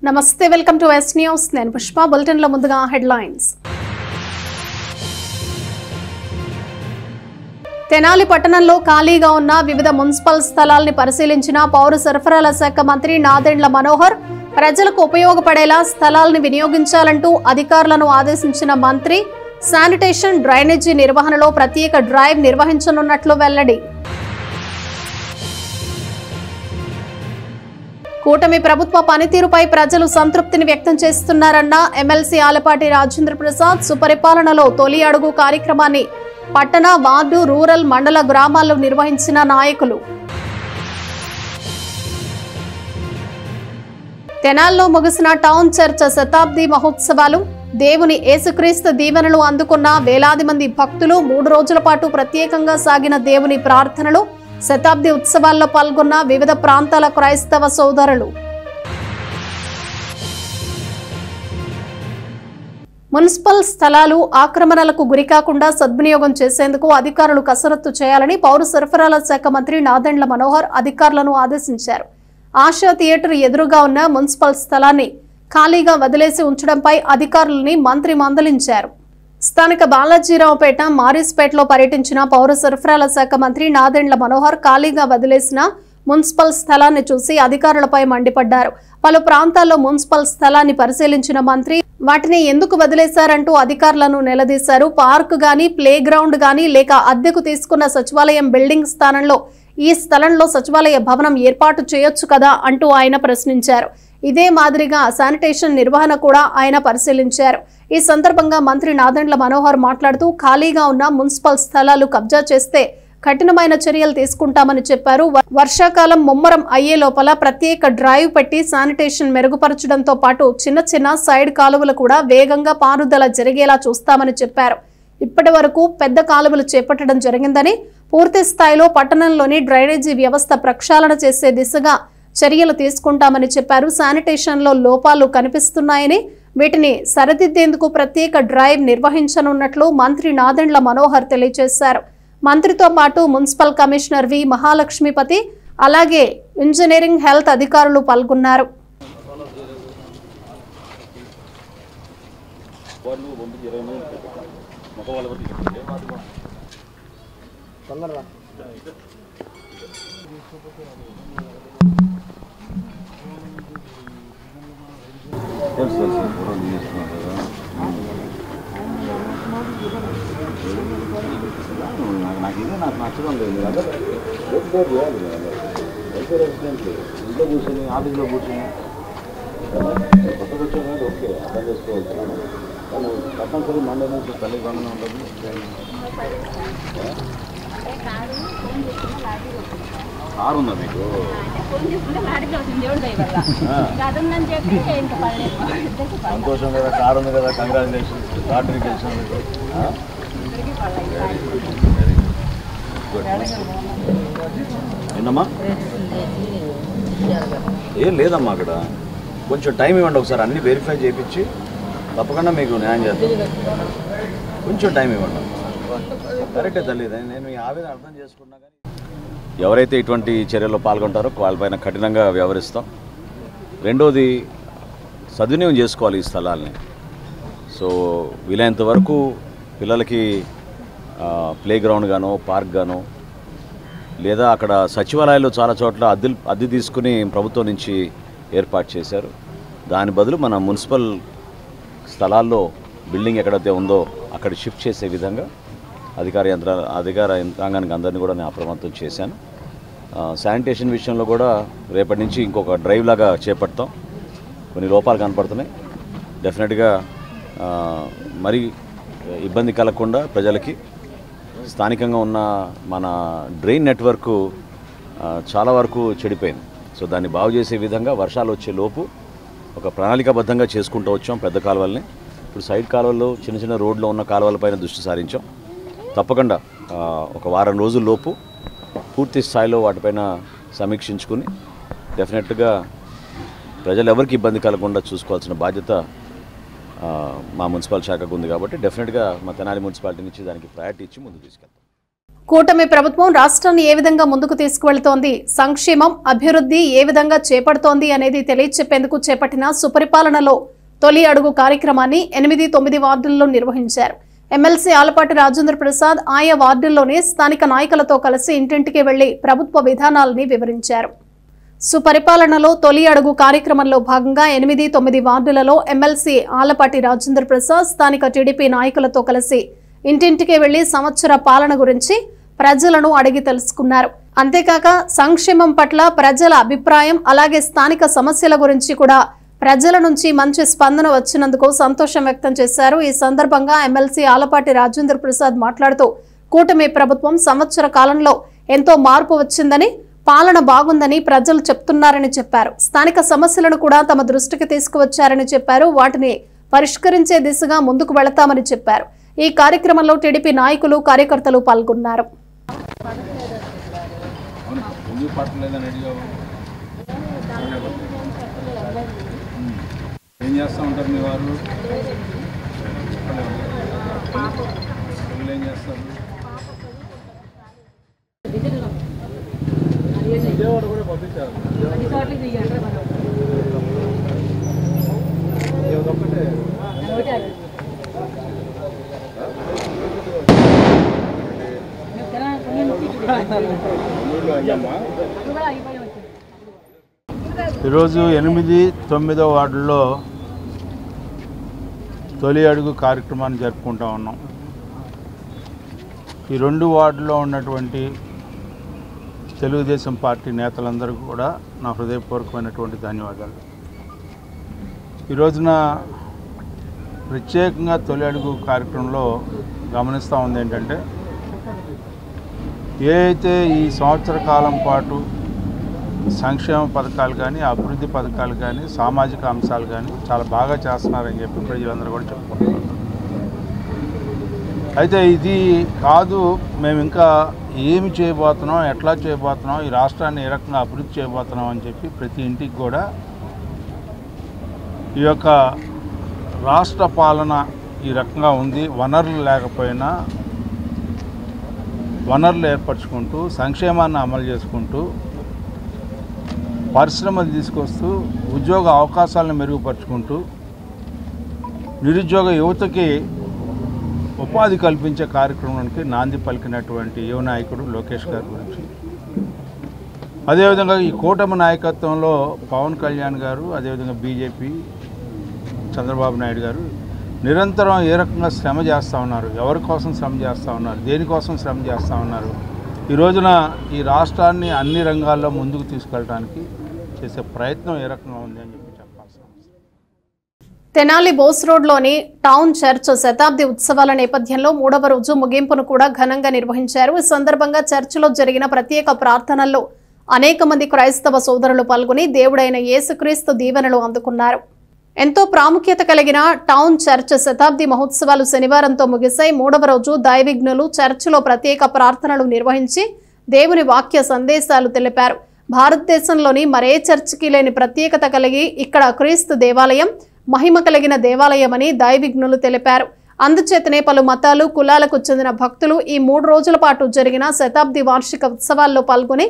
నమస్తే welcome to yes news నేను Pushpa bulletin లో ముందుగా హెడ్లైన్స్ తెనాలి పట్టణంలో ఖాళీగా ఉన్న వివిధ మున్సిపల్ స్థలాల్ని పరిశీలించిన పౌర సరఫరాల శాఖ మంత్రి నాదెండ్ల మనోహర్ ప్రజలకు ఉపయోగపడేలా స్థలాల్ని వినియోగించాలంటూ అధికారులను ఆదేశించిన మంత్రి శానిటేషన్ డ్రైనేజీ నిర్వహణలో ప్రత్యేక డ్రైవ్ నిర్వహించనున్నట్లు వెల్లడి కూటమి ప్రభుత్వ పనితీరుపై ప్రజలు సంతృప్తిని వ్యక్తం చేస్తున్నారన్న ఎమ్మెల్సీ ఆలపాటి రాజేంద్ర ప్రసాద్ సుపరిపాలనలో తొలి అడుగు కార్యక్రమాన్ని పట్టణ వార్డు రూరల్ మండల గ్రామాల్లో నిర్వహించిన నాయకులు తెనాల్లో ముగిసిన టౌన్ చర్చ్ శతాబ్ది మహోత్సవాలు దేవుని యేసుక్రీస్తు దీవెనలు అందుకున్న వేలాది మంది భక్తులు 3 రోజుల పాటు ప్రత్యేకంగా సాగిన దేవుని ప్రార్థనలు శతాబ్ది ఉత్సవాల్లో పాల్గొన్న వివిధ ప్రాంతాల క్రైస్తవ సోదరులు మున్సిపల్ స్థలాలు ఆక్రమణలకు గురికాకుండా సద్వినియోగం చేసేందుకు అధికారులు కసరత్తు చేయాలని పౌర సరఫరాల శాఖ మంత్రి నాదెండ్ల మనోహర్ అధికారులను ఆదేశించారు. ఆశా థియేటర్ ఎదురుగా ఉన్న మున్సిపల్ స్థలాన్ని ఖాళీగా వదిలేసి ఉంచడంపై అధికారులని మంత్రి మందలించారు. స్థానిక బాలాజీరావుపేట మారిస్పేటలో పర్యటించిన పౌర సరఫరాల శాఖ మంత్రి నాదెండ్ల మనోహర్ ఖాళీగా వదిలేసిన మున్సిపల్ స్థలాన్ని చూసి అధికారులపై మండిపడ్డారు. పలు ప్రాంతాల్లో మున్సిపల్ స్థలాన్ని పరిశీలించిన మంత్రి వాటిని ఎందుకు వదిలేశారంటూ అధికారులను నిలదీశారు. పార్క్ గాని ప్లే గ్రౌండ్ గాని లేక అద్దెకు తీసుకున్న సచివాలయం బిల్డింగ్ స్థానంలో ఈ స్థలంలో సచివాలయ భవనం ఏర్పాటు చేయొచ్చు కదా అంటూ ఆయన ప్రశ్నించారు. ఇదే మాదిరిగా శానిటేషన్ నిర్వహణ కూడా ఆయన పరిశీలించారు. ఈ సందర్భంగా మంత్రి నాదెండ్ల మనోహర్ మాట్లాడుతూ ఖాళీగా ఉన్న మున్సిపల్ స్థలాలు కబ్జా చేస్తే కఠినమైన చర్యలు తీసుకుంటామని చెప్పారు. వర్షాకాలం ముమ్మరం అయ్యే లోపల ప్రత్యేక డ్రైవ్ పెట్టి శానిటేషన్ మెరుగుపరచడంతో పాటు చిన్న చిన్న సైడ్ కాలువలు కూడా వేగంగా పారుదల జరిగేలా చూస్తామని చెప్పారు. ఇప్పటి వరకు పెద్ద కాలువలు చేపట్టడం జరిగిందని పూర్తి స్థాయిలో పట్టణంలోని డ్రైనేజీ వ్యవస్థ ప్రక్షాళన చేసే దిశగా చర్యలు తీసుకుంటామని చెప్పారు. శానిటేషన్లో లోపాలు కనిపిస్తున్నాయని వీటిని సరిదిద్దేందుకు ప్రత్యేక డ్రైవ్ నిర్వహించనున్నట్లు మంత్రి నాదెండ్ల మనోహర్ తెలియజేశారు. మంత్రితో పాటు మున్సిపల్ కమిషనర్ వి మహాలక్ష్మీపతి అలాగే ఇంజనీరింగ్ హెల్త్ అధికారులు పాల్గొన్నారు. నాకు నచ్చడం లేదు. రెసిడెంట్ ఇంట్లో కూర్చొని ఆఫీస్లో కూర్చొని కొత్తగా వచ్చాను ఓకే అర్థం చేసుకోవచ్చు. కానీ తప్పనిసరి మండే నుంచి తల్లి బంధన ఉంటుంది. కారు ఉందా మీకు? సంతోషం కదా, కారు ఉంది కదా, కంగ్రాచులేషన్స్, లాటరీ గెలిచినందుకు. ఏంటమ్మా? ఏం లేదమ్మా, అక్కడ కొంచెం టైం ఇవ్వండి, ఒకసారి అన్ని వెరిఫై చేయించి తప్పకుండా మీకు న్యాయం చేద్దాం. కొంచెం టైం ఇవ్వండి. కరెక్టే తల్లి, నేను మీ ఆవేదన అర్థం చేసుకున్నా. కానీ ఎవరైతే ఇటువంటి చర్యల్లో పాల్గొంటారో వాళ్ళపైన కఠినంగా వ్యవహరిస్తాం. రెండోది సద్వినియోగం చేసుకోవాలి ఈ స్థలాల్ని. సో వీలైనంత వరకు పిల్లలకి ప్లే గ్రౌండ్ గానో పార్క్ గానో లేదా అక్కడ సచివాలయాల్లో చాలా చోట్ల అద్దె తీసుకుని ప్రభుత్వం నుంచి ఏర్పాటు చేశారు. దాని బదులు మన మున్సిపల్ స్థలాల్లో బిల్డింగ్ ఎక్కడైతే ఉందో అక్కడ షిఫ్ట్ చేసే విధంగా అధికార యంత్రాంగానికి అందరినీ కూడా నేను అప్రమత్తం చేశాను. శానిటేషన్ విషయంలో కూడా రేపటి నుంచి ఇంకొక డ్రైవ్ లాగా చేపడతాం. కొన్ని లోపాలు కనపడుతున్నాయి. డెఫినెట్గా మరి ఇబ్బంది కలగకుండా ప్రజలకి స్థానికంగా ఉన్న మన డ్రైన్ నెట్వర్క్ చాలా వరకు చెడిపోయింది. సో దాన్ని బాగు చేసే విధంగా వర్షాలు వచ్చే లోపు ఒక ప్రణాళికాబద్ధంగా చేసుకుంటూ వచ్చాం. పెద్ద కాలువల్ని ఇప్పుడు సైడ్ కాలువల్లో చిన్న చిన్న రోడ్లో ఉన్న కాలువలపైన దృష్టి సారించాం. తప్పకుండా ఒక వారం రోజుల్లోపు పూర్తి స్థాయిలో వాటిపైన సమీక్షించుకుని డెఫినెట్గా ప్రజలు ఎవరికి ఇబ్బంది కలగకుండా చూసుకోవాల్సిన బాధ్యత మా మున్సిపల్ శాఖకు ఉంది. కాబట్టి డెఫినెట్గా మా తెనాలి మున్సిపాలిటీ నుంచి దానికి ప్రయారిటీ ఇచ్చి ముందుకు తీసుకెళ్తాం. కూటమి ప్రభుత్వం రాష్ట్రాన్ని ఏ విధంగా ముందుకు తీసుకువెళ్తోంది, సంక్షేమం అభివృద్ధి ఏ విధంగా చేపడుతోంది అనేది తెలియచెప్పేందుకు చేపట్టిన సుపరిపాలనలో తొలి అడుగు కార్యక్రమాన్ని 8-9 వార్డుల్లో నిర్వహించారు. ఎమ్మెల్సీ ఆలపాటి రాజేంద్ర ప్రసాద్ ఆయా వార్డుల్లోని స్థానిక నాయకులతో కలిసి ఇంటింటికి వెళ్లి ప్రభుత్వ విధానాలని వివరించారు. సుపరిపాలనలో తొలి అడుగు కార్యక్రమంలో భాగంగా 8-9 వార్డులలో ఎమ్మెల్సీ ఆలపాటి రాజేంద్ర ప్రసాద్ స్థానిక టీడీపీ నాయకులతో కలిసి ఇంటింటికి వెళ్లి సంవత్సర పాలన గురించి ప్రజలను అడిగి తెలుసుకున్నారు. అంతేకాక సంక్షేమం పట్ల ప్రజల అభిప్రాయం అలాగే స్థానిక సమస్యల గురించి కూడా ప్రజల నుంచి మంచి స్పందన వచ్చినందుకు సంతోషం వ్యక్తం చేశారు. ఈ సందర్భంగా ఎమ్మెల్సీ ఆలపాటి రాజేంద్ర ప్రసాద్ మాట్లాడుతూ కూటమి ప్రభుత్వం సంవత్సర కాలంలో ఎంతో మార్పు వచ్చిందని, పాలన బాగుందని ప్రజలు చెప్తున్నారని చెప్పారు. స్థానిక సమస్యలను కూడా తమ దృష్టికి తీసుకువచ్చారని చెప్పారు. వాటిని పరిష్కరించే దిశగా ముందుకు వెళతామని చెప్పారు. ఈ కార్యక్రమంలో టీడీపీ నాయకులు కార్యకర్తలు పాల్గొన్నారు. ఏం చేస్తూ ఉంటారు మీ వారు? ఏం చేస్తారు? విజయవాడ కూడా పంపించారు. ఒక్కటే ఈరోజు 8-9 వార్డుల్లో తొలి అడుగు కార్యక్రమాన్ని జరుపుకుంటా ఉన్నాం. ఈ 2 వార్డుల్లో ఉన్నటువంటి తెలుగుదేశం పార్టీ నేతలందరికీ కూడా నా హృదయపూర్వకమైనటువంటి ధన్యవాదాలు. ఈ రోజున ప్రత్యేకంగా తొలి అడుగు కార్యక్రమంలో గమనిస్తూ ఉంది ఏంటంటే, ఏ అయితే ఈ సంవత్సర కాలం పాటు సంక్షేమ పథకాలు కానీ, అభివృద్ధి పథకాలు కానీ, సామాజిక అంశాలు కానీ చాలా బాగా చేస్తున్నారని చెప్పి ప్రజలందరూ కూడా చెప్పుకుంటున్నారు. అయితే ఇది కాదు, మేము ఇంకా ఏమి చేయబోతున్నాం, ఎట్లా చేయబోతున్నాం, ఈ రాష్ట్రాన్ని ఏ రకంగా అభివృద్ధి చేయబోతున్నాం అని చెప్పి ప్రతి ఇంటికి కూడా ఈ యొక్క రాష్ట్ర పాలన ఈ రకంగా ఉంది, వనరులు లేకపోయినా వనరులు ఏర్పరచుకుంటూ, సంక్షేమాన్ని అమలు చేసుకుంటూ, పరిశ్రమలు తీసుకొస్తూ, ఉద్యోగ అవకాశాలను మెరుగుపరుచుకుంటూ, నిరుద్యోగ యువతకి ఉపాధి కల్పించే కార్యక్రమానికి నాంది పలికినటువంటి యువ నాయకుడు లోకేష్ గారి గురించి, అదేవిధంగా ఈ కూటమి నాయకత్వంలో పవన్ కళ్యాణ్ గారు, అదేవిధంగా బీజేపీ చంద్రబాబు నాయుడు గారు నిరంతరం ఏ రకంగా శ్రమ చేస్తూ ఉన్నారు, ఎవరి కోసం శ్రమ చేస్తూ ఉన్నారు, దేనికోసం శ్రమ చేస్తూ ఉన్నారు, ఈ రోజున ఈ రాష్ట్రాన్ని అన్ని రంగాల్లో ముందుకు తీసుకెళ్ళడానికి చేసే ప్రయత్నం ఏ రకంగా ఉంది అని చెప్పి చెప్పాల్సిన అవసరం. తెనాలి బోస్ రోడ్లోని టౌన్ చర్చ్ శతాబ్ది ఉత్సవాల నేపథ్యంలో 3వ రోజు ముగింపును కూడా ఘనంగా నిర్వహించారు. ఈ సందర్భంగా చర్చిలో జరిగిన ప్రత్యేక ప్రార్థనల్లో అనేక మంది క్రైస్తవ సోదరులు పాల్గొని దేవుడైన యేసుక్రీస్తు దీవెనలు అందుకున్నారు. ఎంతో ప్రాముఖ్యత కలిగిన టౌన్ చర్చ్ శతాబ్ది మహోత్సవాలు శనివారంతో ముగిశాయి. 3వ రోజు దైవజ్ఞులు చర్చిలో ప్రత్యేక ప్రార్థనలు నిర్వహించి దేవుని వాక్య సందేశాలు తెలిపారు. భారతదేశంలోని మరే చర్చికి లేని ప్రత్యేకత కలిగి ఇక్కడ క్రీస్తు దేవాలయం మహిమ కలిగిన దేవాలయమని దైవజ్ఞులు తెలిపారు. అందుచేతనే పలు మతాలు, కులాలకు చెందిన భక్తులు ఈ 3 రోజుల పాటు జరిగిన శతాబ్ది వార్షిక ఉత్సవాల్లో పాల్గొని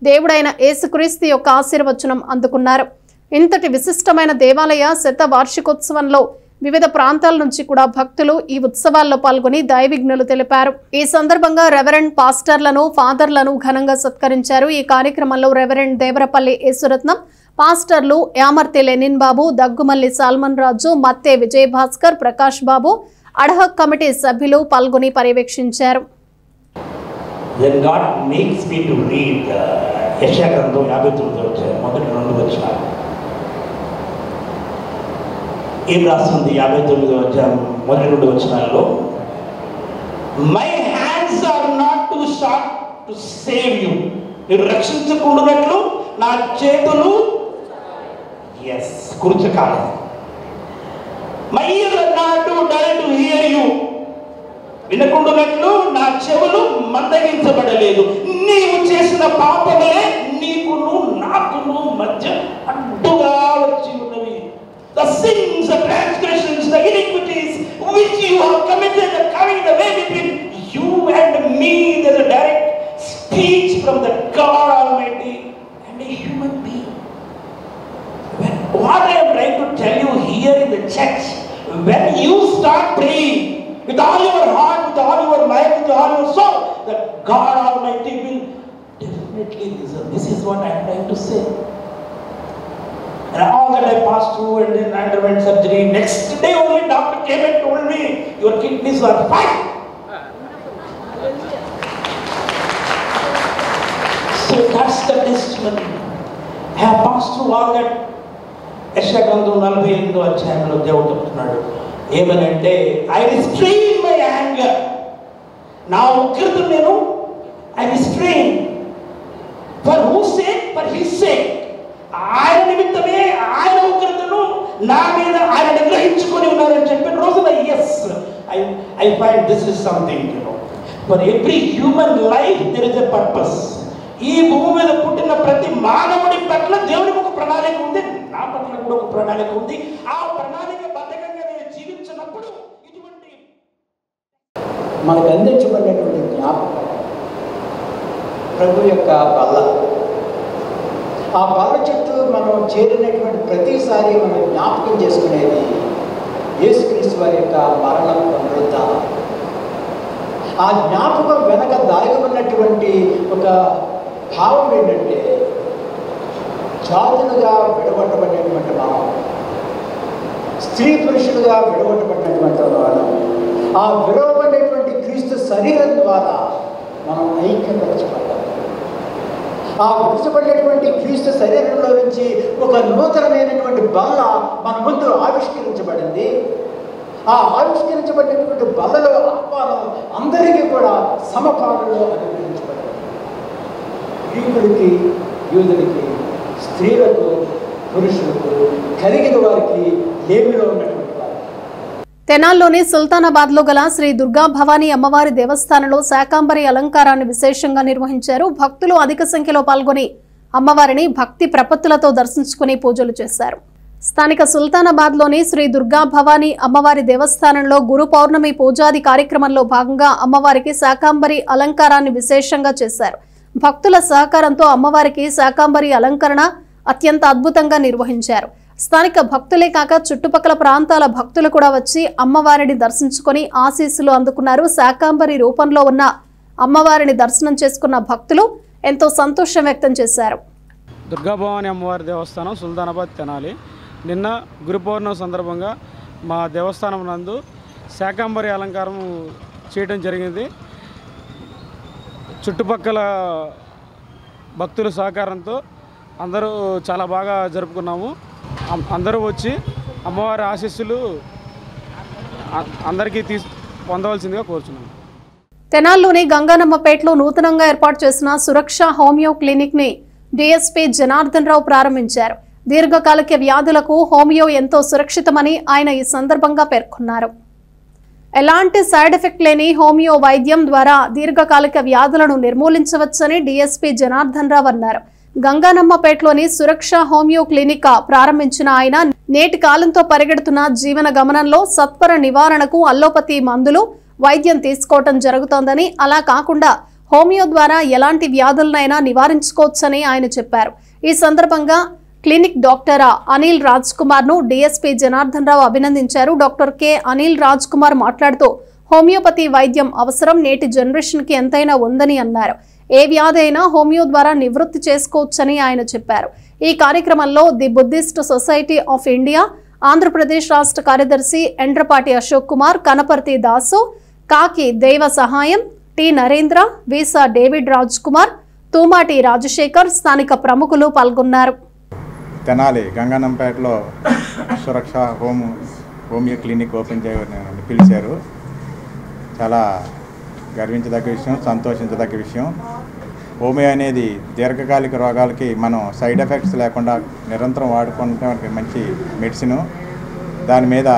దేవుడైన యేసుక్రీస్తు యొక్క ఆశీర్వచనం అందుకున్నారు. ఇంతటి విశిష్టమైన దేవాలయ శత వార్షికోత్సవంలో వివిధ ప్రాంతాల నుంచి కూడా భక్తులు ఈ ఉత్సవాల్లో పాల్గొని దైవజ్ఞులు తెలిపారు. ఈ సందర్భంగా రెవరెండ్ పాస్టర్లను, ఫాదర్లను ఘనంగా సత్కరించారు. ఈ కార్యక్రమంలో రెవరెండ్ దేవరపల్లి యేసురత్నం, పాస్టర్లు యామర్తి లెనిన్ బాబు, దగ్గుమల్లి సాల్మన్ రాజు, మత్తే విజయభాస్కర్, ప్రకాష్ బాబు, అడ్హక్ కమిటీ సభ్యులు పాల్గొని పర్యవేక్షించారు. ఏం రాస్తుంది 59వ అధ్యాయం మొదటి 2 వచనాల్లో, my hands are not too short to save you, మీరు రక్షించకుండానట్లు నా చేతులు కూర్చకాలేదు. My ears are not too dull to hear you, వినకుండానట్లు నా చెవులు మందగించబడలేదు. నీవు చేసిన పాపమే నీకును నాకును మధ్య అడ్డుగా వచ్చి ఉన్నవి. The sins, the transgressions, the iniquities which you have committed are coming the way between you and me. There's a direct from the God Almighty and a human being. What I am trying to tell you here in the church, when you start praying with all your heart, with all your mind, with all your soul, the God Almighty will definitely listen. This is what I am trying to say. And all that I passed through and then underwent surgery, next day only doctor came and told me, your kidneys are fine. So that's the testimony. I have passed through all that. యెషయా-గ్రంథం 48వ అధ్యాయంలో దేవుడు చెప్తున్నాడు ఏమనంటే, I restrain my anger, నా ఉగ్రతను నేను I restrain for who sake, for his sake. ఆయన నిమిత్తమే ఆయన ఉగ్రతను నా మీద ఆయన నిగ్రహించుకొని ఉన్నారని చెప్పిన రోజున yes I find this is something, you know, for every human life there is a purpose. ఈ భూమి మీద పుట్టిన ప్రతి మానవుడి పట్ల దేవుడికి ఒక ప్రణాళిక ఉంది, నా పట్ల కూడా ఒక ప్రణాళిక ఉంది. ఆ ప్రణాళిక బద్ధకంగా నేను జీవించినప్పుడు ఇటువంటి మనకు అందించబడినటువంటి జ్ఞాపకం ప్రభు యొక్క బల్ల. ఆ బల్ల చుట్టూ మనం చేరినటువంటి ప్రతిసారి మనం జ్ఞాపకం చేసుకునేది యేసుక్రీస్తు వారి యొక్క మరణం, పునరుద్ధానం. ఆ జ్ఞాపకం వెనక దాగి ఉన్నటువంటి ఒక భావం ఏంటంటే, జాతులుగా విడగొట్టబడినటువంటి మనం, స్త్రీ పురుషులుగా విడగొట్టబడినటువంటి మనం, ఆ విడవబడినటువంటి క్రీస్తు శరీరం ద్వారా మనం ఐక్యపరచబడ్డాం. ఆ విడిచబడినటువంటి క్రీస్తు శరీరంలో నుంచి ఒక నూతనమైనటువంటి బల్ల మన ముందు ఆవిష్కరించబడింది. ఆ ఆవిష్కరించబడినటువంటి బల్లలో ఆహ్వానం అందరికీ కూడా సమపాలలో అనుగ్రహించబడింది. గ్రీకులకి, యూదులకి, స్త్రీలకు, పురుషులకు, కలిగిన వారికి, ఏమిలో ఉన్నటువంటి వారికి. తెనాల్లోని సుల్తానాబాద్ లో గల శ్రీ దుర్గా భవానీ అమ్మవారి దేవస్థానంలో శాకాంబరి అలంకారాన్ని విశేషంగా నిర్వహించారు. భక్తులు అధిక సంఖ్యలో పాల్గొని అమ్మవారిని భక్తి ప్రపత్తులతో దర్శించుకుని పూజలు చేశారు. స్థానిక సుల్తానాబాద్ లోని శ్రీ దుర్గా భవానీ అమ్మవారి దేవస్థానంలో గురు పౌర్ణమి పూజాది కార్యక్రమంలో భాగంగా అమ్మవారికి శాకాంబరి అలంకారాన్ని విశేషంగా చేశారు. భక్తుల సహకారంతో అమ్మవారికి శాకాంబరి అలంకరణ అత్యంత అద్భుతంగా నిర్వహించారు. స్థానిక భక్తులే కాక చుట్టుపక్కల ప్రాంతాల భక్తులు కూడా వచ్చి అమ్మవారిని దర్శించుకొని ఆశీస్సులు అందుకున్నారు. శాకాంబరి రూపంలో ఉన్న అమ్మవారిని దర్శనం చేసుకున్న భక్తులు ఎంతో సంతోషం వ్యక్తం చేశారు. దుర్గా భవానీ అమ్మవారి దేవస్థానం సుల్తానాబాద్ తెనాలి. నిన్న గురు పౌర్ణమి సందర్భంగా మా దేవస్థానం నందు శాకాంబరి అలంకారం చేయడం జరిగింది. చుట్టుపక్కల భక్తుల సహకారంతో అందరూ చాలా బాగా జరుపుకున్నాము. అందరూ వచ్చి అమ్మవారి ఆశీస్సులు అందరికీ పొందవలసిందిగా కోరుచున్నాము. తెనాల్లోని గంగానమ్మపేటలో నూతనంగా ఏర్పాటు చేసిన సురక్ష హోమియో క్లినిక్ ని డీఎస్పీ జనార్దన్ రావు ప్రారంభించారు. దీర్ఘకాలిక వ్యాధులకు హోమియో ఎంతో సురక్షితమని ఆయన ఈ సందర్భంగా పేర్కొన్నారు. ఎలాంటి సైడ్ ఎఫెక్ట్ లేని హోమియో వైద్యం ద్వారా దీర్ఘకాలిక వ్యాధులను నిర్మూలించవచ్చని డీఎస్పీ జనార్దన్ రావు అన్నారు. గంగానమ్మపేటలోని సురక్ష హోమియో క్లినిక్ ప్రారంభించిన ఆయన నేటి కాలంతో పరిగెడుతున్న జీవన గమనంలో సత్వర నివారణకు అల్లోపతి మందులు వైద్యం తీసుకోవటం జరుగుతోందని, అలా కాకుండా హోమియో ద్వారా ఎలాంటి వ్యాధులనైనా నివారించుకోవచ్చని ఆయన చెప్పారు. ఈ సందర్భంగా క్లినిక్ డాక్టర్ అనిల్ రాజ్ కుమార్ ను డీఎస్పీ జనార్దన్ రావు అభినందించారు. డాక్టర్ కె అనిల్ రాజ్ కుమార్ మాట్లాడుతూ హోమియోపతి వైద్యం అవసరం నేటి జనరేషన్ కి ఎంతైనా ఉందని అన్నారు. ఏ వ్యాధి అయినా హోమియో ద్వారా నివృత్తి చేసుకోవచ్చని ఆయన చెప్పారు. ఈ కార్యక్రమంలో the Buddhist society of India Andhra Pradesh రాష్ట్ర కార్యదర్శి ఎండ్రపాటి అశోక్ కుమార్, కనపర్తి దాసు, కాకి దైవ సహాయం, టి నరేంద్ర, వీసా డేవిడ్ రాజ్ కుమార్, తూమాటి రాజశేఖర్, స్థానిక ప్రముఖులు పాల్గొన్నారు. తెనాలి గంగానంపేటలో సురక్ష హోమియో క్లినిక్ ఓపెన్ చేయని పిలిచారు. చాలా గర్వించదగ్గ విషయం, సంతోషించదగ్గ విషయం. హోమియో అనేది దీర్ఘకాలిక రోగాలకి మనం సైడ్ ఎఫెక్ట్స్ లేకుండా నిరంతరం వాడుకోవడానికి మంచి మెడిసిన్. దాని మీద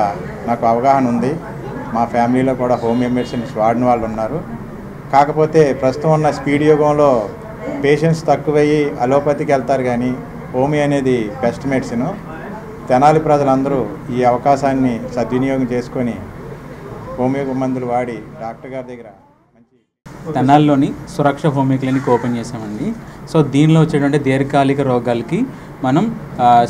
నాకు అవగాహన ఉంది. మా ఫ్యామిలీలో కూడా హోమియో మెడిసిన్స్ వాడిన వాళ్ళు ఉన్నారు. కాకపోతే ప్రస్తుతం ఉన్న స్పీడ్ యుగంలో పేషెంట్స్ తక్కువయ్యి అలోపతికి వెళ్తారు, కానీ హోమియో అనేది బెస్ట్ మెడిసిన్. తెనాలి ప్రజలందరూ ఈ అవకాశాన్ని సద్వినియోగం చేసుకొని హోమియో మందులు వాడి డాక్టర్ గారి దగ్గర మంచి తెనాలిలోని సురక్ష హోమియో క్లినిక్ ఓపెన్ చేసామండి. సో దీనిలో వచ్చేటువంటి దీర్ఘకాలిక రోగాలకి మనం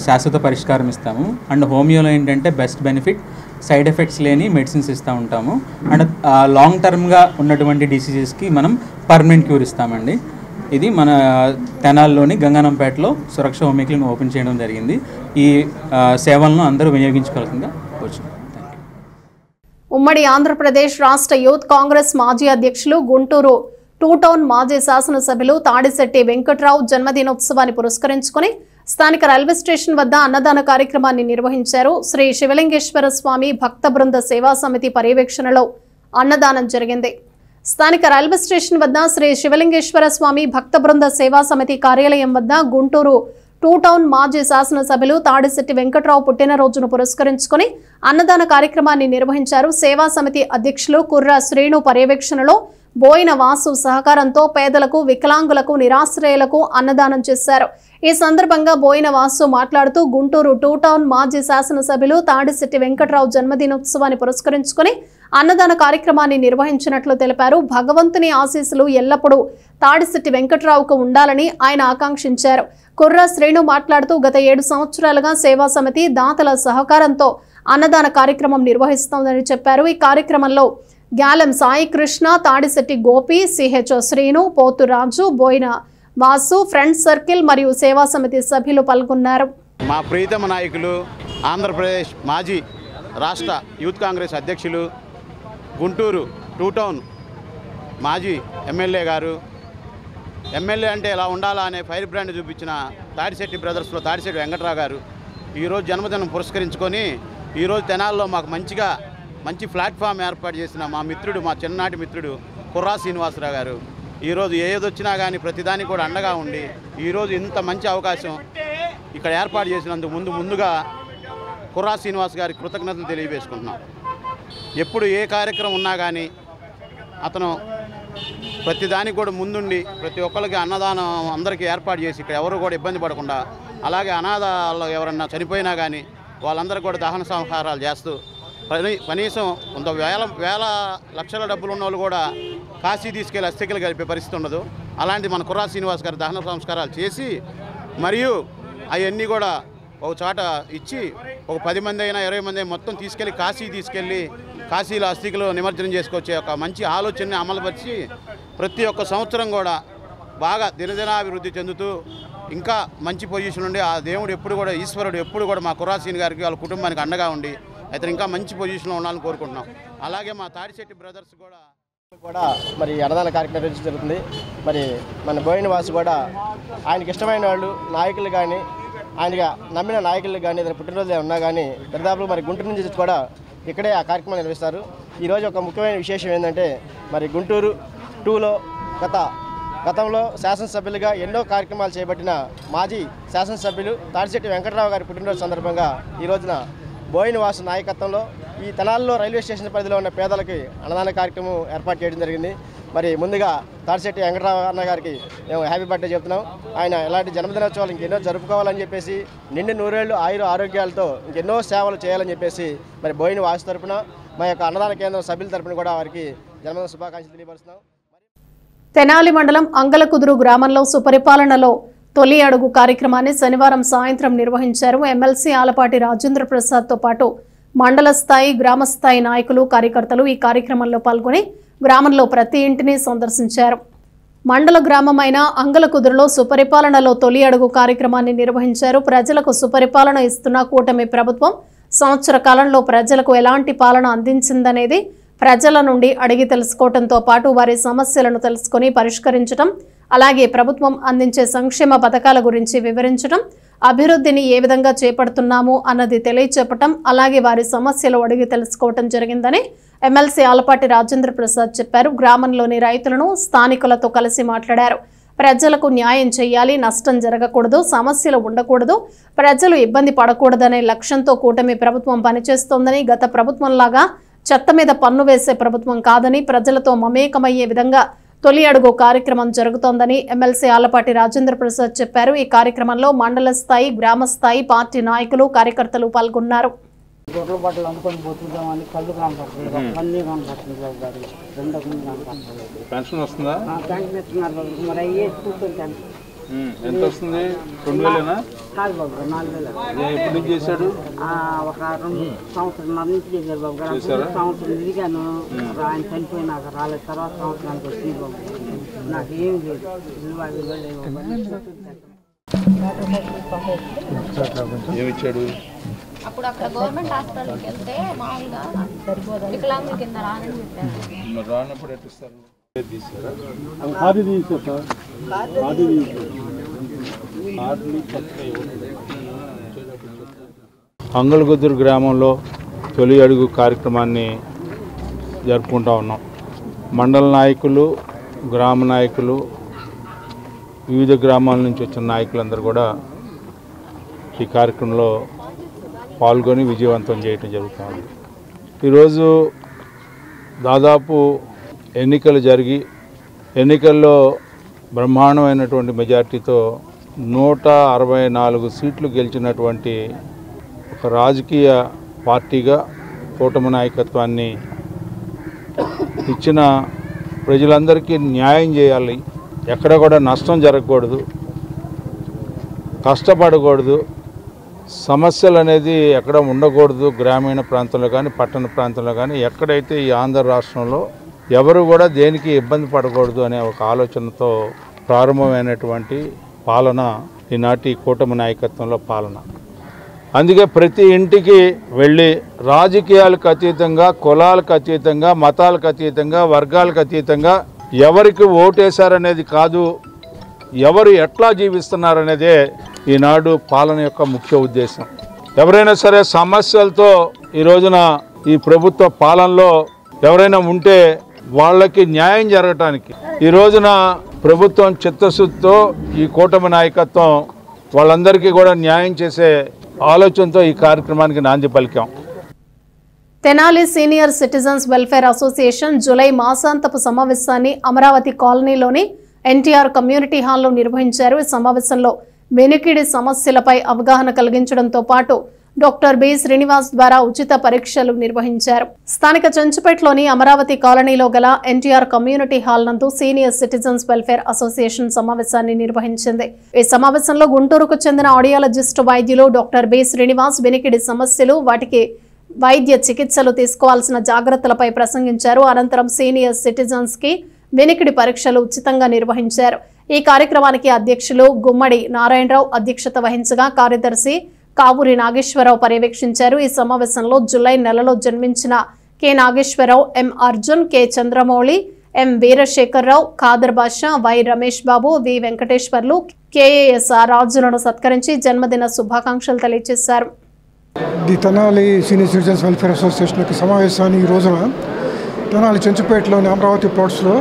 శాశ్వత పరిష్కారం ఇస్తాము. అండ్ హోమియోలో ఏంటంటే బెస్ట్ బెనిఫిట్, సైడ్ ఎఫెక్ట్స్ లేని మెడిసిన్స్ ఇస్తూ ఉంటాము. అండ్ లాంగ్ టర్మ్గా ఉన్నటువంటి డిసీజెస్కి మనం పర్మనెంట్ క్యూర్ ఇస్తామండి. ఇది మన తెనాలిలోని గంగానంపేటలో సురక్ష హోమియో క్లినిక్ ఓపెన్ చేయడం జరిగింది. ఈ సేవలను అందరూ వినియోగించుకోవాల్సిందిగా వచ్చింది. ఉమ్మడి ఆంధ్రప్రదేశ్ రాష్ట్ర యూత్ కాంగ్రెస్ మాజీ అధ్యక్షులు గుంటూరు 2 టౌన్ మాజీ శాసనసభ్యులు తాడిశెట్టి వెంకట్రావు జన్మదినోత్సవాన్ని పురస్కరించుకుని స్థానిక రైల్వే స్టేషన్ వద్ద అన్నదాన కార్యక్రమాన్ని నిర్వహించారు. శ్రీ శివలింగేశ్వర స్వామి భక్త బృంద సేవా సమితి పర్యవేక్షణలో అన్నదానం జరిగింది. స్థానిక రైల్వే స్టేషన్ వద్ద శ్రీ శివలింగేశ్వర స్వామి భక్త బృంద సేవా సమితి కార్యాలయం వద్ద గుంటూరు 2 టౌన్ మాజీ శాసనసభ్యులు తాడిశెట్టి వెంకట్రావు పుట్టినరోజును పురస్కరించుకుని అన్నదాన కార్యక్రమాన్ని నిర్వహించారు. సేవా సమితి అధ్యక్షులు కుర్ర శ్రీను పర్యవేక్షణలో బోయిన వాసు సహకారంతో పేదలకు, వికలాంగులకు, నిరాశ్రయులకు అన్నదానం చేశారు. ఈ సందర్భంగా బోయిన వాసు మాట్లాడుతూ గుంటూరు 2 టౌన్ మాజీ శాసనసభ్యులు తాడిశెట్టి వెంకట్రావు జన్మదినోత్సవాన్ని పురస్కరించుకుని అన్నదాన కార్యక్రమాన్ని నిర్వహించినట్లు తెలిపారు. భగవంతుని ఆశీస్సులు ఎల్లప్పుడూ తాడిశెట్టి వెంకట్రావుకు ఉండాలని ఆయన ఆకాంక్షించారు. కుర్ర శ్రీను మాట్లాడుతూ గత 7 సంవత్సరాలుగా సేవా సమితి దాతల సహకారంతో అన్నదాన కార్యక్రమం నిర్వహిస్తోందని చెప్పారు. ఈ కార్యక్రమంలో గ్యాలం సాయి కృష్ణ, తాడిశెట్టి గోపి, సిహెచ్ శ్రీను, పోతు రాజు, బోయిన వాసు, ఫ్రెండ్స్ సర్కిల్ మరియు సేవా సమితి సభ్యులు పాల్గొన్నారు. మా ప్రియతమ నాయకులు, ఆంధ్రప్రదేశ్ మాజీ రాష్ట్ర యూత్ కాంగ్రెస్ అధ్యక్షులు, గుంటూరు 2 టౌన్ మాజీ ఎమ్మెల్యే గారు, ఎమ్మెల్యే అంటే ఎలా ఉండాలా అనే ఫైర్ బ్రాండ్ చూపించిన తాడిశెట్టి బ్రదర్స్లో తాడిశెట్టి వెంకట్రావు గారు ఈరోజు జన్మదినం పురస్కరించుకొని ఈరోజు తెనాల్లో మాకు మంచి ప్లాట్ఫామ్ ఏర్పాటు చేసిన మా మిత్రుడు, మా చిన్ననాటి మిత్రుడు కుర్రా శ్రీనివాసరావు గారు ఈరోజు ఏదొచ్చినా కానీ ప్రతిదానికి కూడా అండగా ఉండి ఈరోజు ఇంత మంచి అవకాశం ఇక్కడ ఏర్పాటు చేసినందుకు ముందుగా కుర్రా శ్రీనివాస్ గారికి కృతజ్ఞతలు తెలియజేసుకుంటున్నాం. ఎప్పుడు ఏ కార్యక్రమం ఉన్నా కానీ అతను ప్రతిదానికి కూడా ముందుండి ప్రతి ఒక్కరికి అన్నదానం అందరికీ ఏర్పాటు చేసి ఇక్కడ ఎవరు కూడా ఇబ్బంది పడకుండా, అలాగే అనాథాలు ఎవరన్నా చనిపోయినా కానీ వాళ్ళందరూ కూడా దహన సంస్కారాలు చేస్తూ కనీసం కొంత వేల లక్షల డబ్బులు ఉన్న వాళ్ళు కూడా కాశీ తీసుకెళ్లి అస్థికలు కలిపే పరిస్థితి ఉండదు. అలాంటి మన కుర్రా శ్రీనివాస్ గారి దహన సంస్కారాలు చేసి మరియు అవన్నీ కూడా ఒక చోట ఇచ్చి ఒక 10 మంది అయినా 20 మంది మొత్తం తీసుకెళ్ళి కాశీలో అస్థికలు నిమజ్జనం చేసుకొచ్చే ఒక మంచి ఆలోచనని అమలుపరిచి ప్రతి ఒక్క సంవత్సరం కూడా బాగా దినదినాభివృద్ధి చెందుతూ ఇంకా మంచి పొజిషన్ ఉండి ఆ దేవుడు ఎప్పుడు కూడా ఈశ్వరుడు ఎప్పుడు కూడా మా కుర్రా శ్రీని గారికి వాళ్ళ కుటుంబానికి అండగా ఉండి అయితే ఇంకా మంచి పొజిషన్లో ఉండాలని కోరుకుంటున్నాం. అలాగే మా తాడిశెట్టి బ్రదర్స్ కూడా మరి అన్నదాన కార్యక్రమం నిర్వహించడం జరుగుతుంది. మరి మన బోయిన వాసు కూడా ఆయనకి ఇష్టమైన వాళ్ళు నాయకులు కానీ ఆయనగా నమ్మిన నాయకులు కానీ ఏదైనా పుట్టినరోజు ఉన్నా కానీ దరిదాపులు మరి గుంటూరు నుంచి కూడా ఇక్కడే ఆ కార్యక్రమం నిర్వహిస్తారు. ఈరోజు ఒక ముఖ్యమైన విశేషం ఏంటంటే మరి గుంటూరు 2లో గతంలో శాసనసభ్యులుగా ఎన్నో కార్యక్రమాలు చేపట్టిన మాజీ శాసనసభ్యులు తాడిశెట్టి వెంకట్రావు గారి పుట్టినరోజు సందర్భంగా ఈ రోజున బోయిన వాసు నాయకత్వంలో ఈ తెనాలిలో రైల్వే స్టేషన్ పరిధిలో ఉన్న పేదలకి అన్నదాన కార్యక్రమం ఏర్పాటు చేయడం జరిగింది. మరి ముందుగా తాడిశెట్టి వెంకట్రావు అన్న గారికి మేము హ్యాపీ బర్త్డే చెప్తున్నాం. ఆయన ఇలాంటి జన్మదినోత్సవాలు ఇంకెన్నో జరుపుకోవాలని చెప్పేసి నిండు 100 ఏళ్ళు ఆరోగ్యాలతో ఇంకెన్నో సేవలు చేయాలని చెప్పేసి మరి బోయిన వాసు తరపున మా యొక్క అన్నదాన కేంద్రం సభ్యుల తరపున కూడా వారికి జన్మదిన శుభాకాంక్షలు తెలియపరుస్తున్నాం. తెనాలి మండలం అంగలకుదురు గ్రామంలో సుపరిపాలనలో తొలి అడుగు కార్యక్రమాన్ని శనివారం సాయంత్రం నిర్వహించారు. ఎమ్మెల్సీ ఆలపాటి రాజేంద్ర ప్రసాద్తో పాటు మండల స్థాయి, గ్రామ స్థాయి నాయకులు, కార్యకర్తలు ఈ కార్యక్రమంలో పాల్గొని గ్రామంలో ప్రతి ఇంటిని సందర్శించారు. మండల గ్రామమైన అంగలకుదురులో సుపరిపాలనలో తొలి అడుగు కార్యక్రమాన్ని నిర్వహించారు. ప్రజలకు సుపరిపాలన ఇస్తున్న కూటమి ప్రభుత్వం సంవత్సర కాలంలో ప్రజలకు ఎలాంటి పాలన అందించిందనేది ప్రజల నుండి అడిగి తెలుసుకోవడంతో పాటు వారి సమస్యలను తెలుసుకుని పరిష్కరించడం, అలాగే ప్రభుత్వం అందించే సంక్షేమ పథకాల గురించి వివరించడం, అభివృద్ధిని ఏ విధంగా చేపడుతున్నాము అన్నది తెలియచెప్పటం, అలాగే వారి సమస్యలు అడిగి తెలుసుకోవటం జరిగిందని ఎమ్మెల్సీ ఆలపాటి రాజేంద్ర ప్రసాద్ చెప్పారు. గ్రామంలోని రైతులను, స్థానికులతో కలిసి మాట్లాడారు. ప్రజలకు న్యాయం చేయాలి, నష్టం జరగకూడదు, సమస్యలు ఉండకూడదు, ప్రజలు ఇబ్బంది పడకూడదనే లక్ష్యంతో కూటమి ప్రభుత్వం పనిచేస్తోందని, గత ప్రభుత్వంలాగా చెత్త మీద పన్ను వేసే ప్రభుత్వం కాదని, ప్రజలతో మమేకమయ్యే విధంగా తొలి అడుగు కార్యక్రమం జరుగుతోందని ఎమ్మెల్సీ ఆలపాటి రాజేంద్ర ప్రసాద్ చెప్పారు. ఈ కార్యక్రమంలో మండల స్థాయి, గ్రామ స్థాయి పార్టీ నాయకులు, కార్యకర్తలు పాల్గొన్నారు. గొడ్ల బట్టలు అమ్ముకొని బతుకుదామని కళ్ళు కనపడుతుంది, అన్నీ కనపడుతుంది బాబు గారు. రెండో ముందు కనపడుతుంది. పెన్షన్ వస్తుందా? పెన్షన్ ఇస్తున్నారు బాబు. మరి అయ్యే కూర్చొని ఎంత వస్తుంది? 2000 కాదు బాబు గారు, 4000. ఎప్పటి నుంచి చేశాడు? ఒక 2 సంవత్సరాల నుంచి చేశారు బాబు గారు. సంవత్సరం తిరిగాను, ఆయన చనిపోయినాక రాలేదు. తర్వాత సంవత్సరానికి వచ్చింది బాబు. నాకు ఏం లేదు, ఏమిచ్చాడు? అప్పుడు అక్కడ గవర్నమెంట్ హాస్పిటల్కి వెళ్తే మామూలుగా వికలాంగుల కింద రానని చెప్పారు. రానప్పుడు ఎట్లా ఇస్తారు? అంగళగుద్దూరు గ్రామంలో తొలి అడుగు కార్యక్రమాన్ని జరుపుకుంటా ఉన్నాం. మండల నాయకులు, గ్రామ నాయకులు, వివిధ గ్రామాల నుంచి వచ్చిన నాయకులందరూ కూడా ఈ కార్యక్రమంలో పాల్గొని విజయవంతం చేయడం జరుగుతుంది. ఈరోజు దాదాపు ఎన్నికలు జరిగి ఎన్నికల్లో బ్రహ్మాండమైనటువంటి మెజార్టీతో 164 సీట్లు గెలిచినటువంటి ఒక రాజకీయ పార్టీగా కూటమి నాయకత్వాన్ని ఇచ్చిన ప్రజలందరికీ న్యాయం చేయాలి, ఎక్కడ కూడా నష్టం జరగకూడదు, కష్టపడకూడదు, సమస్యలు అనేది ఎక్కడ ఉండకూడదు. గ్రామీణ ప్రాంతంలో కానీ పట్టణ ప్రాంతంలో కానీ ఎక్కడైతే ఈ ఆంధ్ర రాష్ట్రంలో ఎవరు కూడా దేనికి ఇబ్బంది పడకూడదు అనే ఒక ఆలోచనతో ప్రారంభమైనటువంటి పాలన ఈనాటి కూటమి నాయకత్వంలో పాలన. అందుకే ప్రతి ఇంటికి వెళ్ళి రాజకీయాలకు అతీతంగా, కులాలకు అతీతంగా, మతాలకు అతీతంగా, వర్గాలకు అతీతంగా ఎవరికి ఓటేశారనేది కాదు, ఎవరు ఎట్లా జీవిస్తున్నారనేదే ఈనాడు పాలన యొక్క ముఖ్య ఉద్దేశం. ఎవరైనా సరే సమస్యలతో ఈ రోజున ఈ ప్రభుత్వ పాలనలో ఎవరైనా ఉంటే వాళ్ళకి న్యాయం జరగటానికి ఈ రోజున ప్రభుత్వం చిత్తశుద్ధితో ఈ కూటమి నాయకత్వం వాళ్ళందరికీ కూడా న్యాయం చేసే ఆలోచనతో ఈ కార్యక్రమానికి నాంది పలికాం. Tenali senior citizens welfare association July మాసాంతపు సమావేశాన్ని అమరావతి కాలనీలోని ఎన్టీఆర్ కమ్యూనిటీ హాల్లో నిర్వహించారు. ఈ సమావేశంలో వెనుకిడి సమస్యలపై అవగాహన కలిగించడంతో పాటు డాక్టర్ బి శ్రీనివాస్ ద్వారా ఉచిత పరీక్షలు నిర్వహించారు. స్థానిక చెంచుపేటలోని అమరావతి కాలనీలో గల ఎన్టీఆర్ కమ్యూనిటీ హాల్ నందు సీనియర్ సిటిజన్స్ వెల్ఫేర్ అసోసియేషన్ సమావేశాన్ని నిర్వహించింది. ఈ సమావేశంలో గుంటూరుకు చెందిన ఆడియాలజిస్ట్ వైద్యులు డాక్టర్ బి శ్రీనివాస్ వెనుకిడి సమస్యలు, వాటికి వైద్య చికిత్సలు తీసుకోవాల్సిన జాగ్రత్తలపై ప్రసంగించారు. అనంతరం సీనియర్ సిటిజన్స్ కి వెనుకిడి పరీక్షలు ఉచితంగా నిర్వహించారు. ఈ కార్యక్రమానికి అధ్యక్షులు గుమ్మడి నారాయణరావు అధ్యక్షత వహించగా కార్యదర్శి కావూరి నాగేశ్వరరావు పర్యవేక్షించారు. ఈ సమావేశంలో జూలై నెలలో జన్మించిన K Nageswararao, M Arjun, K Chandramouli, M Veerasekhararao, Khader Basha, Y Ramesh Babu, V Venkateswarlu, KASR రాజులను సత్కరించి జన్మదిన శుభాకాంక్షలు తెలియజేశారు. The Tenali senior citizens welfare association యొక్క సమావేశాన్ని ఈ రోజున తెనాలి చెంచుపేటలోని అమరావతి ప్లాట్స్లో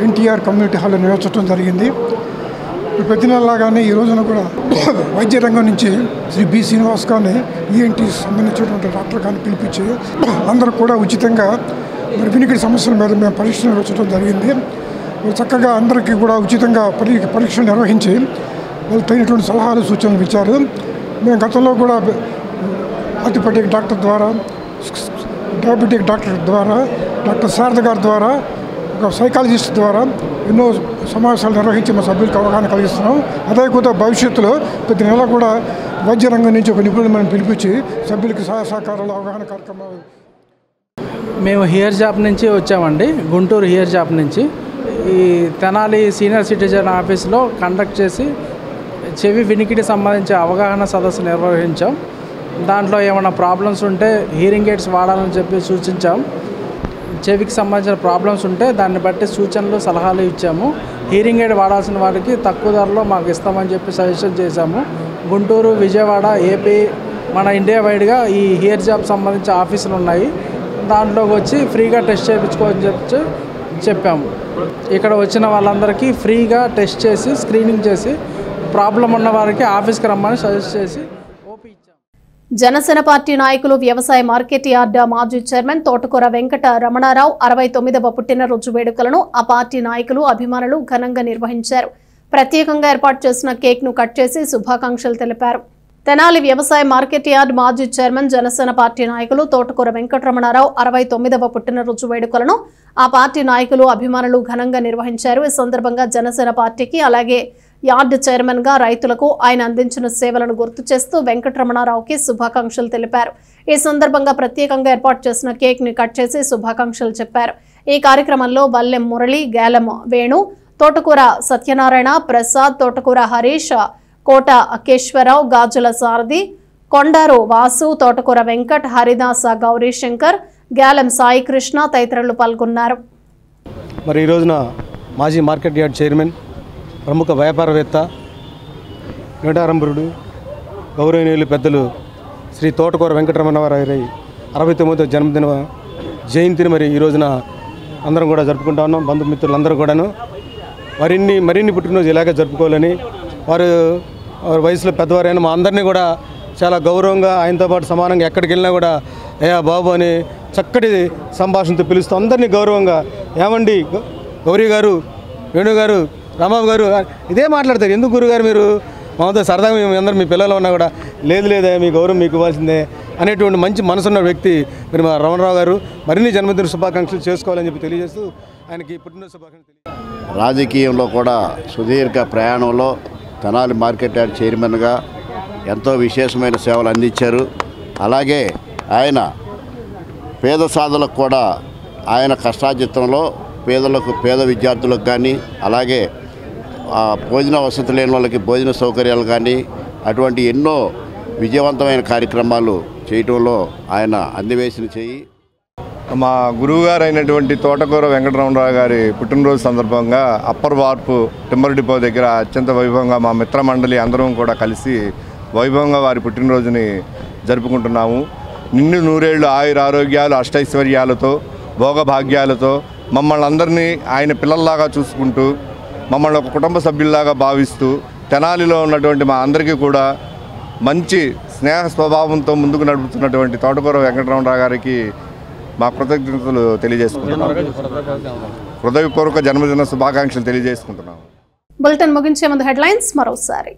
ఎన్టీఆర్ కమ్యూనిటీ హాల్లో నిర్వహించడం జరిగింది. ప్రతి నెలలాగానే ఈ రోజున కూడా వైద్య రంగం నుంచి శ్రీ బి శ్రీనివాస్ గారిని ఈఎన్టీ సంబంధించినటువంటి డాక్టర్ గారిని పిలిపించి అందరూ కూడా ఉచితంగా మరి వినికిడి సమస్యల మీద మేము పరీక్షలు నిర్వహించడం జరిగింది. మరి చక్కగా అందరికీ కూడా ఉచితంగా పరీక్షలు నిర్వహించి వాళ్ళు తగినటువంటి సలహాలు సూచనలు ఇచ్చారు. మేము గతంలో కూడా ఆర్థోపెడిక్ డాక్టర్ ద్వారా, డయాబెటిక్ డాక్టర్ ద్వారా, డాక్టర్ శారద గారి ద్వారా, ఒక సైకాలజిస్ట్ ద్వారా ఎన్నో సమావేశాలు నిర్వహించి మా సభ్యులకు అవగాహన కలిగిస్తున్నాం. అదే కూడా భవిష్యత్తులో ప్రతి నెల కూడా వైద్య రంగం నుంచి ఒక నిపుణులను మనం పిలిపించి సభ్యులకి సహాయ సహకారాలు అవగాహన కార్యక్రమాలు. మేము హియర్ జాబ్ నుంచి వచ్చామండి, గుంటూరు హియర్ జాబ్ నుంచి. ఈ తెనాలి సీనియర్ సిటిజన్ ఆఫీస్లో కండక్ట్ చేసి చెవి వినికిడి సంబంధించి అవగాహన సదస్సు నిర్వహించాం. దాంట్లో ఏమైనా ప్రాబ్లమ్స్ ఉంటే హీరింగ్ ఎయిడ్స్ వాడాలని చెప్పి సూచించాం. చెవికి సంబంధించిన ప్రాబ్లమ్స్ ఉంటే దాన్ని బట్టి సూచనలు, సలహాలు ఇచ్చాము. హీరింగ్ ఎయిడ్ వాడాల్సిన వారికి తక్కువ ధరలో మాకు ఇస్తామని చెప్పి సజెషన్ చేశాము. గుంటూరు, విజయవాడ, ఏపీ, మన ఇండియా వైడ్గా ఈ హియర్ జాబ్ సంబంధించిన ఆఫీసులు ఉన్నాయి. దాంట్లోకి వచ్చి ఫ్రీగా టెస్ట్ చేయించుకోవని చెప్పాము. ఇక్కడ వచ్చిన వాళ్ళందరికీ ఫ్రీగా టెస్ట్ చేసి స్క్రీనింగ్ చేసి ప్రాబ్లం ఉన్న వారికి ఆఫీస్కి రమ్మని సజెస్ట్ చేసి జనసేన పార్టీ నాయకులు వ్యవసాయ మార్కెట్ యార్డ్ మాజీ చైర్మన్ తోటకూర వెంకట రమణారావు 69వ పుట్టినరోజు వేడుకలను ఆ పార్టీ నాయకులు, అభిమానులు ఘనంగా నిర్వహించారు. ప్రత్యేకంగా ఏర్పాటు చేసిన కేక్ ను కట్ చేసి శుభాకాంక్షలు తెలిపారు. తెనాలి వ్యవసాయ మార్కెట్ యార్డ్ మాజీ చైర్మన్ జనసేన పార్టీ నాయకులు తోటకూర వెంకటరమణారావు 69వ పుట్టినరోజు వేడుకలను ఆ పార్టీ నాయకులు అభిమానులు ఘనంగా నిర్వహించారు. ఈ సందర్భంగా జనసేన పార్టీకి అలాగే యార్డ్ చైర్మన్ గా రైతులకు ఆయన అందించిన సేవలను గుర్తు చేస్తూ వెంకటరమణారావుకి శుభాకాంక్షలు తెలిపారు. ఈ సందర్భంగా ప్రత్యేకంగా ఏర్పాటు చేసిన కేక్ ని కట్ చేసి శుభాకాంక్షలు చెప్పారు. ఈ కార్యక్రమంలో వల్లెం మురళి, గేలం వేణు, తోటకూర సత్యనారాయణ, ప్రసాద్, తోటకూర హరీష్, కోట అకేశ్వరరావు, గాజుల సారథి, కొండారు వాసు, తోటకూర వెంకట్, హరిదాస గౌరీశంకర్, గ్యాలం సాయి కృష్ణ తదితరులు పాల్గొన్నారు. మరి ఈ రోజున మాజీ మార్కెట్ యార్డ్ చైర్మన్, ప్రముఖ వ్యాపారవేత్త, నిడారంబరుడు, గౌరవనీయులు పెద్దలు శ్రీ తోటకూర వెంకటరమణారావు 69వ జన్మదిన జయంతిని మరి ఈ రోజున అందరం కూడా జరుపుకుంటా ఉన్నాం. బంధుమిత్రులందరూ కూడాను మరిన్ని పుట్టినరోజు ఇలాగే జరుపుకోవాలని, వారు వయసులో పెద్దవారైన మా అందరినీ కూడా చాలా గౌరవంగా ఆయనతో పాటు సమానంగా ఎక్కడికి వెళ్ళినా కూడా అయ్యా బాబు అని చక్కటి సంభాషణతో పిలుస్తూ అందరినీ గౌరవంగా ఏమండి గౌరీ గారు, వేణు గారు, రామబాబు గారు ఇదే మాట్లాడతారు. ఎందుకు గురుగారు మీరు మాతో సరదాగా మేము అందరం మీ పిల్లలు ఉన్నా కూడా లేదే మీ గౌరవం మీకు ఇవ్వాల్సిందే అనేటువంటి మంచి మనసున్న వ్యక్తి మీరు మా రమణరావు గారు. మరిన్ని జన్మదిన శుభాకాంక్షలు చేసుకోవాలని చెప్పి తెలియజేస్తూ ఆయనకి పుట్టినరోజు శుభాకాంక్షలు. రాజకీయంలో కూడా సుదీర్ఘ ప్రయాణంలో తెనాలి మార్కెట్ యార్డ్ చైర్మన్గా ఎంతో విశేషమైన సేవలు అందించారు. అలాగే ఆయన పేద సాధులకు కూడా ఆయన కష్టార్జితంలో పేద విద్యార్థులకు కానీ, అలాగే భోజన వసతి లేని వాళ్ళకి భోజన సౌకర్యాలు కానీ అటువంటి ఎన్నో విజయవంతమైన కార్యక్రమాలు చేయటంలో ఆయన అందివేసిన చేయి. మా గురువుగారు అయినటువంటి తోటకూర వెంకటరమణరావు గారి పుట్టినరోజు సందర్భంగా అప్పర్ వార్పు టింబర్ డిపో దగ్గర అత్యంత వైభవంగా మా మిత్రమండలి అందరం కూడా కలిసి వైభవంగా వారి పుట్టినరోజుని జరుపుకుంటున్నాము. నిండు నూరేళ్లు ఆయురారోగ్యాలు అష్టైశ్వర్యాలతో భోగభాగ్యాలతో మమ్మల్ని అందరినీ ఆయన పిల్లల్లాగా చూసుకుంటూ మమ్మల్ని ఒక కుటుంబ సభ్యుల్లాగా భావిస్తూ తెనాలిలో ఉన్నటువంటి మా అందరికీ కూడా మంచి స్నేహ స్వభావంతో ముందుకు నడుపుతున్నటువంటి తోటకూర వెంకటరమణరావు గారికి మా కృతజ్ఞతలు తెలియజేసుకుంటున్నాం. హృదయపూర్వక జన్మదిన శుభాకాంక్షలు తెలియజేసుకుంటున్నాం. బులెటిన్ ముగించే ముందు హెడ్లైన్స్ మరోసారి.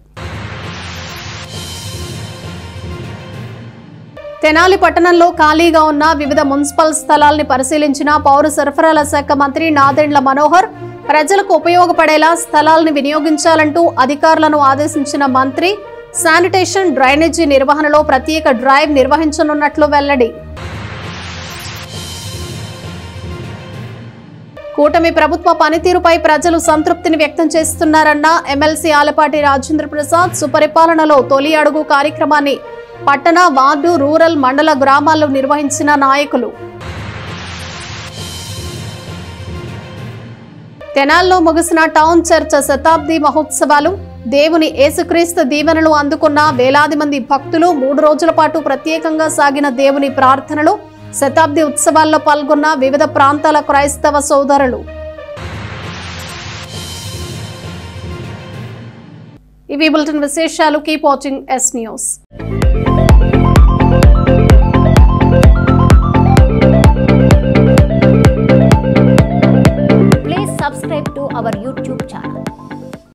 తెనాలి పట్టణంలో ఖాళీగా ఉన్న వివిధ మున్సిపల్ స్థలాల్ని పరిశీలించిన పౌర సరఫరాల శాఖ మంత్రి నాదెండ్ల మనోహర్. ప్రజలకు ఉపయోగపడేలా స్థలాల్ని వినియోగించాలంటూ అధికారులను ఆదేశించిన మంత్రి. శానిటేషన్, డ్రైనేజీ నిర్వహణలో ప్రత్యేక డ్రైవ్ నిర్వహించనున్నట్లు వెల్లడి. కూటమి ప్రభుత్వ పనితీరుపై ప్రజలు సంతృప్తిని వ్యక్తం చేస్తున్నారన్న ఎమ్మెల్సీ ఆలపాటి రాజేంద్ర ప్రసాద్. సుపరిపాలనలో తొలి అడుగు కార్యక్రమాన్ని పట్టణ, వార్డు, రూరల్, మండల గ్రామాల్లో నిర్వహించిన నాయకులు. తెనాల్లో ముగిసిన టౌన్ చర్చ్ శతాబ్ది మహోత్సవాలు. దేవుని యేసుక్రీస్తు దీవెనలు అందుకున్న వేలాది మంది భక్తులు. 3 రోజుల పాటు ప్రత్యేకంగా సాగిన దేవుని ప్రార్థనలు. శతాబ్ది ఉత్సవాల్లో పాల్గొన్న వివిధ ప్రాంతాల క్రైస్తవ సోదరులు. ఇవి బులెటిన్ విశేషాలు. Keep watching yes news.